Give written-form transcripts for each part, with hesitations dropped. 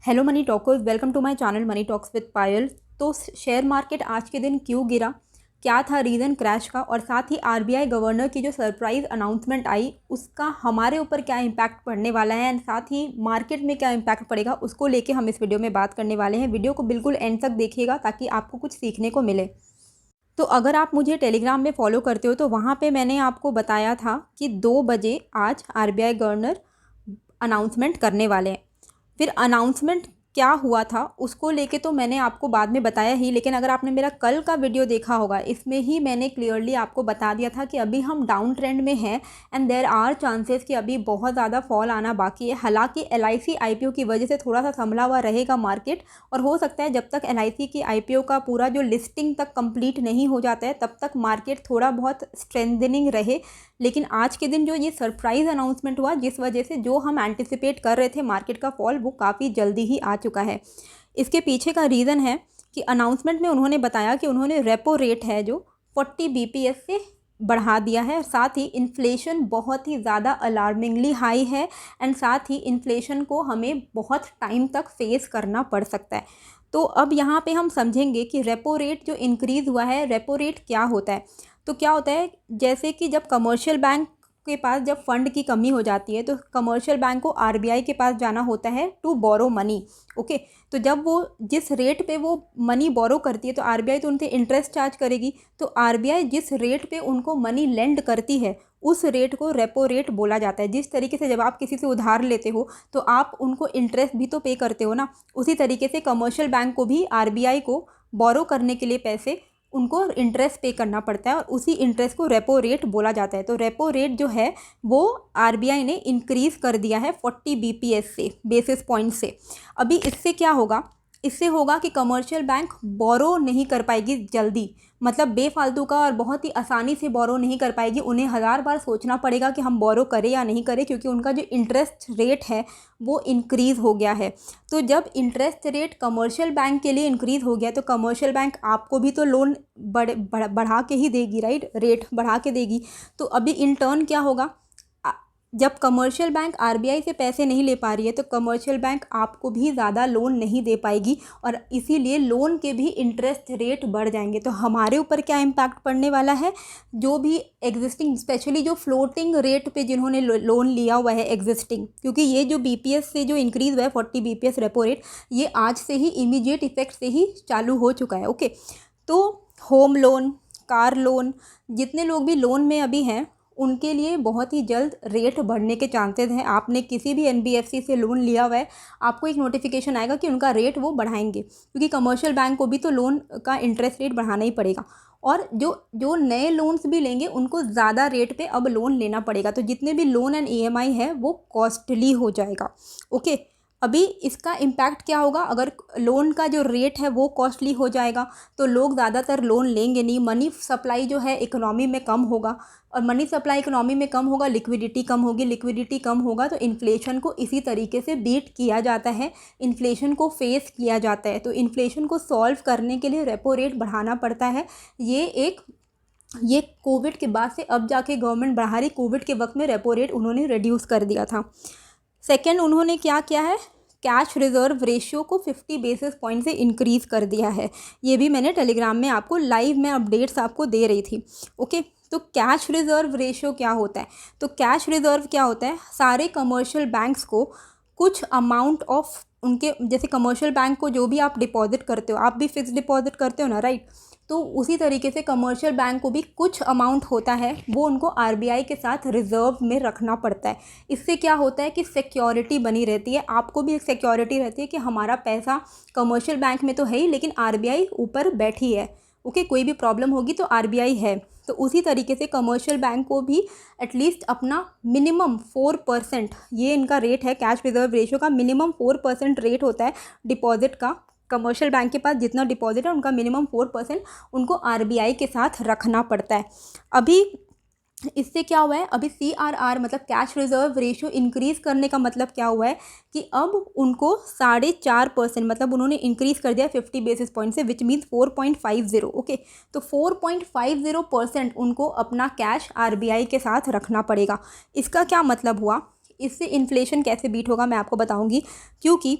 Hello money talkers, welcome to my channel money talks with Payal. तो share market आज के दिन क्यों गिरा, क्या था रीज़न क्रैश का, और साथ ही आरबीआई गवर्नर की जो सरप्राइज अनाउंसमेंट आई उसका हमारे ऊपर क्या इम्पैक्ट पड़ने वाला है, एंड साथ ही मार्केट में क्या इम्पैक्ट पड़ेगा, उसको लेके हम इस वीडियो में बात करने वाले हैं। वीडियो को बिल्कुल एंड तक देखिएगा ताकि आपको कुछ सीखने को मिले। तो अगर आप मुझे टेलीग्राम में फॉलो करते हो तो वहाँ पे मैंने आपको बताया था कि 2 बजे आज आरबीआई गवर्नर अनाउंसमेंट करने वाले हैं। फिर अनाउंसमेंट क्या हुआ था उसको लेके तो मैंने आपको बाद में बताया ही, लेकिन अगर आपने मेरा कल का वीडियो देखा होगा इसमें ही मैंने क्लियरली आपको बता दिया था कि अभी हम डाउन ट्रेंड में हैं एंड देयर आर चांसेस कि अभी बहुत ज़्यादा फॉल आना बाकी है। हालांकि एलआईसी आईपीओ की वजह से थोड़ा सा संभला हुआ रहेगा मार्केट, और हो सकता है जब तक एलआईसी की आईपीओ का पूरा जो लिस्टिंग तक कंप्लीट नहीं हो जाता है तब तक मार्केट थोड़ा बहुत स्ट्रेंथनिंग रहे। लेकिन आज के दिन जो ये सरप्राइज अनाउंसमेंट हुआ, जिस वजह से जो हम एंटिसिपेट कर रहे थे मार्केट का फॉल, वो काफ़ी जल्दी ही आ चुका है। इसके पीछे का रीज़न है कि अनाउंसमेंट में उन्होंने बताया कि उन्होंने रेपो रेट है जो 40 बीपीएस से बढ़ा दिया है। साथ ही इन्फ्लेशन बहुत ही ज़्यादा अलार्मिंगली हाई है, एंड साथ ही इन्फ्लेशन को हमें बहुत टाइम तक फेस करना पड़ सकता है। तो अब यहाँ पे हम समझेंगे कि रेपो रेट जो इंक्रीज़ हुआ है, रेपो रेट क्या होता है। तो क्या होता है, जैसे कि जब कमर्शियल बैंक के पास जब फंड की कमी हो जाती है तो कमर्शियल बैंक को आरबीआई के पास जाना होता है टू बोरो मनी। ओके, तो जब वो जिस रेट पे वो मनी बोरो करती है तो आरबीआई तो उनसे इंटरेस्ट चार्ज करेगी। तो आरबीआई जिस रेट पे उनको मनी लेंड करती है उस रेट को रेपो रेट बोला जाता है। जिस तरीके से जब आप किसी से उधार लेते हो तो आप उनको इंटरेस्ट भी तो पे करते हो ना, उसी तरीके से कमर्शियल बैंक को भी आरबीआई को बोरो करने के लिए पैसे उनको इंटरेस्ट पे करना पड़ता है, और उसी इंटरेस्ट को रेपो रेट बोला जाता है। तो रेपो रेट जो है वो आरबीआई ने इंक्रीज़ कर दिया है 40 बीपीएस से, बेसिस पॉइंट से। अभी इससे क्या होगा, इससे होगा कि कमर्शियल बैंक बोरो नहीं कर पाएगी जल्दी, मतलब बेफालतू का और बहुत ही आसानी से बोरो नहीं कर पाएगी। उन्हें 1000 बार सोचना पड़ेगा कि हम बोरो करें या नहीं करें, क्योंकि उनका जो इंटरेस्ट रेट है वो इंक्रीज़ हो गया है। तो जब इंटरेस्ट रेट कमर्शियल बैंक के लिए इंक्रीज़ हो गया तो कमर्शियल बैंक आपको भी तो लोन बढ़ा के ही देगी, राइट, रेट बढ़ा के देगी। तो अभी इन टर्न क्या होगा, जब कमर्शियल बैंक आरबीआई से पैसे नहीं ले पा रही है तो कमर्शियल बैंक आपको भी ज़्यादा लोन नहीं दे पाएगी, और इसीलिए लोन के भी इंटरेस्ट रेट बढ़ जाएंगे। तो हमारे ऊपर क्या इम्पैक्ट पड़ने वाला है, जो भी एग्जिस्टिंग, स्पेशली जो फ्लोटिंग रेट पे जिन्होंने लोन लिया हुआ है एग्जिस्टिंग, क्योंकि ये जो बीपीएस से जो इंक्रीज़ हुआ है 40 बीपीएस रेपो रेट, ये आज से ही इमीडिएट इफेक्ट से ही चालू हो चुका है। ओके, तो होम लोन, कार लोन, जितने लोग भी लोन में अभी हैं उनके लिए बहुत ही जल्द रेट बढ़ने के चांसेस हैं। आपने किसी भी एनबीएफसी से लोन लिया हुआ है, आपको एक नोटिफिकेशन आएगा कि उनका रेट वो बढ़ाएंगे, क्योंकि कमर्शियल बैंक को भी तो लोन का इंटरेस्ट रेट बढ़ाना ही पड़ेगा। और जो जो नए लोन्स भी लेंगे उनको ज़्यादा रेट पे अब लोन लेना पड़ेगा। तो जितने भी लोन एंड ईएमआई है वो कॉस्टली हो जाएगा। ओके, अभी इसका इम्पैक्ट क्या होगा, अगर लोन का जो रेट है वो कॉस्टली हो जाएगा तो लोग ज़्यादातर लोन लेंगे नहीं। मनी सप्लाई जो है इकोनॉमी में कम होगा, और मनी सप्लाई इकोनॉमी में कम होगा, लिक्विडिटी कम होगी, लिक्विडिटी कम होगा तो इन्फ्लेशन को इसी तरीके से बीट किया जाता है, इन्फ्लेशन को फेस किया जाता है। तो इन्फ्लेशन को सॉल्व करने के लिए रेपो रेट बढ़ाना पड़ता है। ये कोविड के बाद से अब जाके गवर्नमेंट बढ़ा रही, कोविड के वक्त में रेपो रेट उन्होंने रिड्यूस कर दिया था। सेकेंड, उन्होंने क्या किया है, कैश रिजर्व रेशियो को 50 बेसिस पॉइंट से इंक्रीज़ कर दिया है। ये भी मैंने टेलीग्राम में आपको लाइव में अपडेट्स आपको दे रही थी। ओके, तो कैश रिजर्व रेशियो क्या होता है, तो कैश रिजर्व क्या होता है, सारे कमर्शियल बैंक्स को कुछ अमाउंट ऑफ उनके, जैसे कमर्शियल बैंक को जो भी आप डिपॉजिट करते हो, आप भी फिक्स डिपॉजिट करते हो ना, राइट, तो उसी तरीके से कमर्शियल बैंक को भी कुछ अमाउंट होता है वो उनको आरबीआई के साथ रिजर्व में रखना पड़ता है। इससे क्या होता है कि सिक्योरिटी बनी रहती है, आपको भी एक सिक्योरिटी रहती है कि हमारा पैसा कमर्शियल बैंक में तो है ही लेकिन आरबीआई ऊपर बैठी है। ओके, कोई भी प्रॉब्लम होगी तो आरबीआई है। तो उसी तरीके से कमर्शियल बैंक को भी एटलीस्ट अपना मिनिमम 4%, ये इनका रेट है, कैश रिजर्व रेशियो का मिनिमम 4% रेट होता है डिपॉजिट का। कमर्शियल बैंक के पास जितना डिपॉजिट है उनका मिनिमम 4% उनको आरबीआई के साथ रखना पड़ता है। अभी इससे क्या हुआ है, अभी CRR मतलब कैश रिजर्व रेशियो इंक्रीज़ करने का मतलब क्या हुआ है कि अब उनको 4.5%, मतलब उन्होंने इंक्रीज़ कर दिया 50 बेसिस पॉइंट से, विच मीन्स 4.50। ओके, तो 4.50% उनको अपना कैश आरबीआई के साथ रखना पड़ेगा। इसका क्या मतलब हुआ, इससे इन्फ्लेशन कैसे बीट होगा मैं आपको बताऊंगी। क्योंकि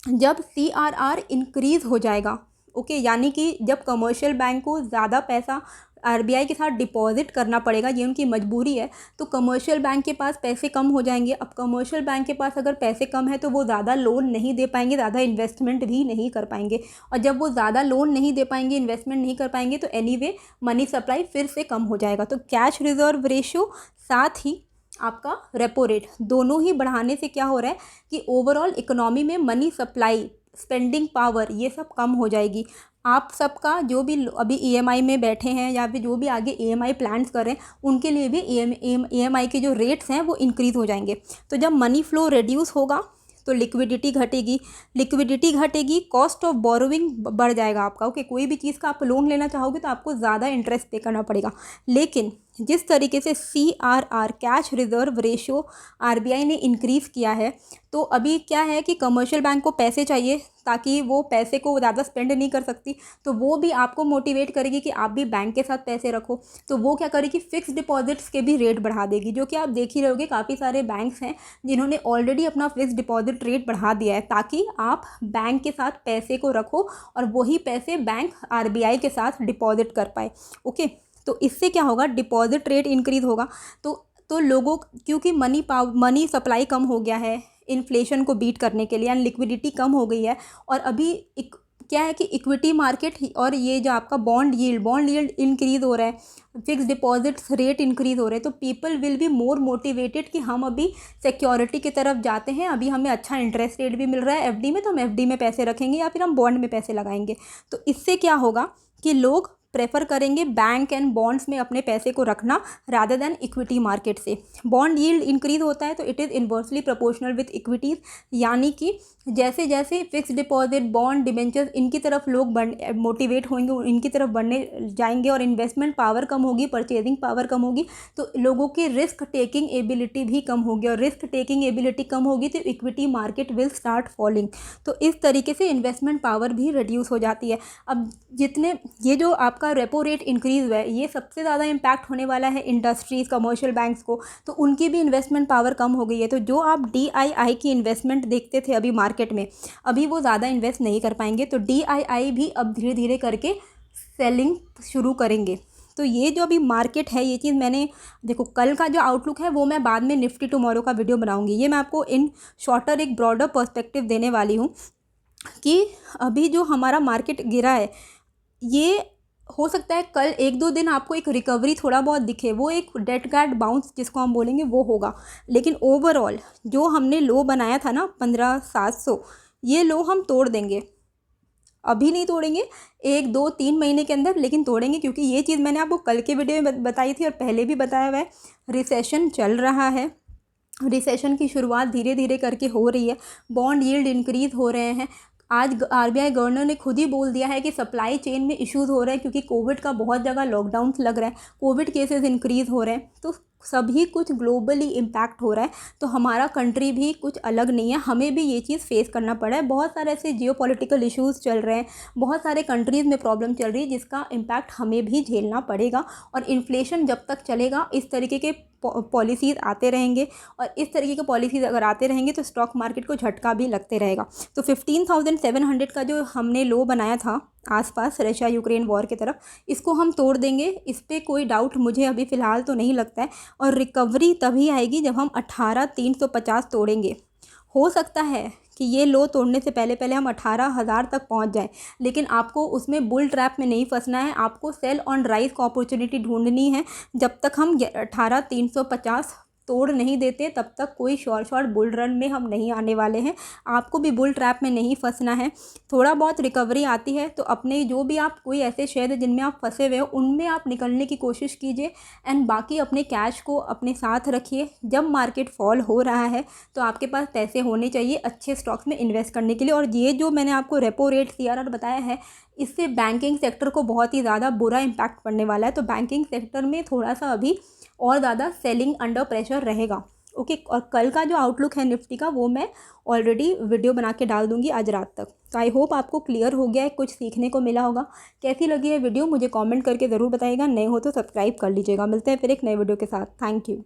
जब CRR इंक्रीज़ हो जाएगा, ओके, यानी कि जब कमर्शियल बैंक को ज़्यादा पैसा RBI के साथ डिपॉजिट करना पड़ेगा, ये उनकी मजबूरी है, तो कमर्शियल बैंक के पास पैसे कम हो जाएंगे। अब कमर्शियल बैंक के पास अगर पैसे कम है तो वो ज़्यादा लोन नहीं दे पाएंगे, ज़्यादा इन्वेस्टमेंट भी नहीं कर पाएंगे, और जब वो ज़्यादा लोन नहीं दे पाएंगे, इन्वेस्टमेंट नहीं कर पाएंगे, तो एनीवे मनी सप्लाई फिर से कम हो जाएगा। तो कैश रिजर्व रेशियो साथ ही आपका रेपो रेट दोनों ही बढ़ाने से क्या हो रहा है कि ओवरऑल इकोनॉमी में मनी सप्लाई, स्पेंडिंग पावर, ये सब कम हो जाएगी। आप सबका जो भी अभी EMI में बैठे हैं या फिर जो भी आगे EMI प्लान्स कर रहे हैं, उनके लिए भी EMI के जो रेट्स हैं वो इंक्रीज़ हो जाएंगे। तो जब मनी फ्लो रिड्यूस होगा तो लिक्विडिटी घटेगी, कॉस्ट ऑफ बोरोइंग बढ़ जाएगा आपका। ओके, कोई भी चीज़ का आप लोन लेना चाहोगे तो आपको ज़्यादा इंटरेस्ट पे करना पड़ेगा। लेकिन जिस तरीके से CRR, cash reserve ratio, RBI ने इंक्रीज़ किया है, तो अभी क्या है कि कमर्शियल बैंक को पैसे चाहिए ताकि वो पैसे को ज़्यादा स्पेंड नहीं कर सकती, तो वो भी आपको मोटिवेट करेगी कि आप भी बैंक के साथ पैसे रखो। तो वो क्या करेगी, फिक्स डिपॉजिट्स के भी रेट बढ़ा देगी, जो कि आप देख ही रहोगे काफ़ी सारे बैंक्स हैं जिन्होंने ऑलरेडी अपना फिक्स डिपॉजिट रेट बढ़ा दिया है, ताकि आप बैंक के साथ पैसे को रखो और वही पैसे बैंक RBI के साथ डिपॉजिट कर पाए। ओके, तो इससे क्या होगा, डिपॉजिट रेट इंक्रीज़ होगा, तो लोगों, क्योंकि मनी सप्लाई कम हो गया है इन्फ्लेशन को बीट करने के लिए, एंड लिक्विडिटी कम हो गई है, और अभी क्या है कि इक्विटी मार्केट और ये जो आपका बॉन्ड यील्ड इंक्रीज़ हो रहा है, फिक्स डिपॉजिट्स रेट इंक्रीज़ हो रहे हैं, तो people will be more motivated कि हम अभी सिक्योरिटी की तरफ जाते हैं, अभी हमें अच्छा इंटरेस्ट रेट भी मिल रहा है FD में, तो हम FD में पैसे रखेंगे या फिर हम बॉन्ड में पैसे लगाएंगे। तो इससे क्या होगा कि लोग प्रेफर करेंगे बैंक एंड बॉन्ड्स में अपने पैसे को रखना रादर देन इक्विटी मार्केट से। बॉन्ड यील्ड इंक्रीज़ होता है तो it is inversely proportional with equities, यानी कि जैसे जैसे फिक्स डिपॉजिट, बॉन्ड, डिबेंचर्स, इनकी तरफ लोग मोटिवेट होंगे, इनकी तरफ बढ़ने जाएंगे, और इन्वेस्टमेंट पावर कम होगी, परचेजिंग पावर कम होगी, तो लोगों की रिस्क टेकिंग एबिलिटी भी कम होगी, और रिस्क टेकिंग एबिलिटी कम होगी तो equity market will start falling. तो इस तरीके से इन्वेस्टमेंट पावर भी रिड्यूस हो जाती है। अब जितने ये जो आपका रेपो रेट इंक्रीज़ हुआ है, ये सबसे ज़्यादा इम्पैक्ट होने वाला है इंडस्ट्रीज़, कमर्शियल बैंक्स को, तो उनकी भी इन्वेस्टमेंट पावर कम हो गई है। तो जो आप DII की इन्वेस्टमेंट देखते थे अभी मार्केट में, अभी वो ज़्यादा इन्वेस्ट नहीं कर पाएंगे, तो DII भी अब धीरे धीरे करके सेलिंग शुरू करेंगे। तो ये जो अभी मार्केट है, ये चीज़ मैंने देखो, कल का जो आउटलुक है वो मैं बाद में निफ्टी टुमारो का वीडियो बनाऊंगी, ये मैं आपको इन शॉर्टर एक ब्रॉडर पर्सपेक्टिव देने वाली हूँ कि अभी जो हमारा मार्केट गिरा है, ये हो सकता है कल 1-2 दिन आपको एक रिकवरी थोड़ा बहुत दिखे, वो एक डेड कैट बाउंस जिसको हम बोलेंगे वो होगा, लेकिन ओवरऑल जो हमने लो बनाया था ना 15,700, ये लो हम तोड़ देंगे। अभी नहीं तोड़ेंगे, 1-2-3 महीने के अंदर, लेकिन तोड़ेंगे, क्योंकि ये चीज़ मैंने आपको कल के वीडियो में बताई थी और पहले भी बताया हुआ है। रिसेशन चल रहा है, रिसेशन की शुरुआत धीरे धीरे करके हो रही है, बॉन्ड यील्ड इंक्रीज़ हो रहे हैं। आज RBI गवर्नर ने खुद ही बोल दिया है कि सप्लाई चेन में इश्यूज़ हो रहे हैं, क्योंकि कोविड का बहुत जगह लॉकडाउन्स लग रहा है, कोविड केसेस इंक्रीज़ हो रहे हैं, तो सभी कुछ ग्लोबली इम्पैक्ट हो रहा है। तो हमारा कंट्री भी कुछ अलग नहीं है, हमें भी ये चीज़ फेस करना पड़ा है। बहुत सारे ऐसे जियोपॉलिटिकल इश्यूज़ चल रहे हैं, बहुत सारे कंट्रीज़ में प्रॉब्लम चल रही है, जिसका इम्पैक्ट हमें भी झेलना पड़ेगा। और इन्फ्लेशन जब तक चलेगा, इस तरीके के पॉलिसीज़ आते रहेंगे, और इस तरीके के पॉलिसीज़ अगर आते रहेंगे तो स्टॉक मार्केट को झटका भी लगते रहेगा। तो 15,700 का जो हमने लो बनाया था आसपास रशिया यूक्रेन वॉर की तरफ, इसको हम तोड़ देंगे, इस पर कोई डाउट मुझे अभी फ़िलहाल तो नहीं लगता है। और रिकवरी तभी आएगी जब हम 18,350 तोड़ेंगे। हो सकता है कि ये लो तोड़ने से पहले पहले हम 18,000 तक पहुंच जाएं, लेकिन आपको उसमें बुल ट्रैप में नहीं फंसना है, आपको सेल ऑन राइज को अपॉर्चुनिटी ढूंढनी है। जब तक हम 18,350 तोड़ नहीं देते तब तक कोई शॉर्ट बुल रन में हम नहीं आने वाले हैं। आपको भी बुल ट्रैप में नहीं फंसना है। थोड़ा बहुत रिकवरी आती है तो अपने जो भी आप कोई ऐसे शेयर जिनमें आप फंसे हुए हो उनमें आप निकलने की कोशिश कीजिए, एंड बाकी अपने कैश को अपने साथ रखिए। जब मार्केट फॉल हो रहा है तो आपके पास पैसे होने चाहिए अच्छे स्टॉक्स में इन्वेस्ट करने के लिए। और ये जो मैंने आपको रेपो रेट CRR बताया है, इससे बैंकिंग सेक्टर को बहुत ही ज़्यादा बुरा इम्पैक्ट पड़ने वाला है। तो बैंकिंग सेक्टर में थोड़ा सा अभी और ज़्यादा सेलिंग अंडर प्रेशर रहेगा। ओके, और कल का जो आउटलुक है निफ्टी का वो मैं ऑलरेडी वीडियो बना के डाल दूंगी आज रात तक। तो आई होप आपको क्लियर हो गया है, कुछ सीखने को मिला होगा। कैसी लगी है वीडियो मुझे कमेंट करके ज़रूर बताइएगा। नए हो तो सब्सक्राइब कर लीजिएगा। मिलते हैं फिर एक नए वीडियो के साथ। Thank you.